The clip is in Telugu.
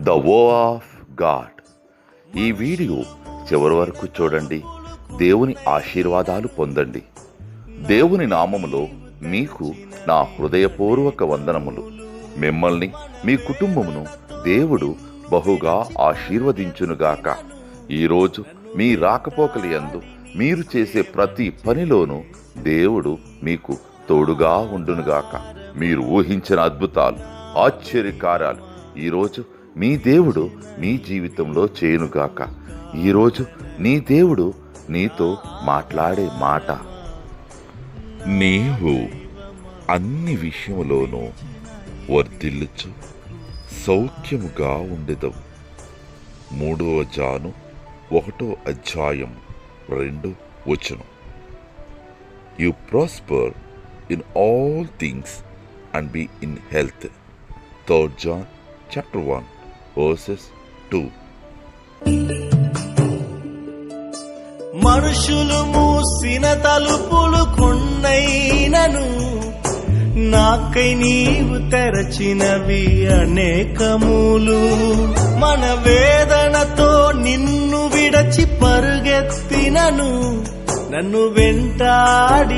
ద వో ఆఫ్ గాడ్. ఈ వీడియో చివరి వరకు చూడండి. దేవుని ఆశీర్వాదాలు పొందండి. దేవుని నామములో మీకు నా హృదయపూర్వక వందనములు. మిమ్మల్ని మీ కుటుంబమును దేవుడు బహుగా ఆశీర్వదించునుగాక. ఈరోజు మీ రాకపోకలి యందు మీరు చేసే ప్రతి పనిలోనూ దేవుడు మీకు తోడుగా ఉండునుగాక. మీరు ఊహించిన అద్భుతాలు, ఆశ్చర్యకార్యాలు ఈరోజు మీ దేవుడు మీ జీవితంలో చేయునుగాక. ఈరోజు నీ దేవుడు నీతో మాట్లాడే మాట, నీవు అన్ని విషయములోనూ వర్ధిల్లుచు సౌఖ్యముగా ఉండెదవు. 3వ జాను 1వ అధ్యాయం 2వ వచనం. You prosper in all things and be in health. 3 John chapter 1 verses 2. మనుషులు మూసిన తలుపులు కొన్నైనను నాకై నీవు తెరచినవి అనేకములు. మన వేదనతో నిన్ను విడచి పరుగెత్తినను నన్ను వెంటాడి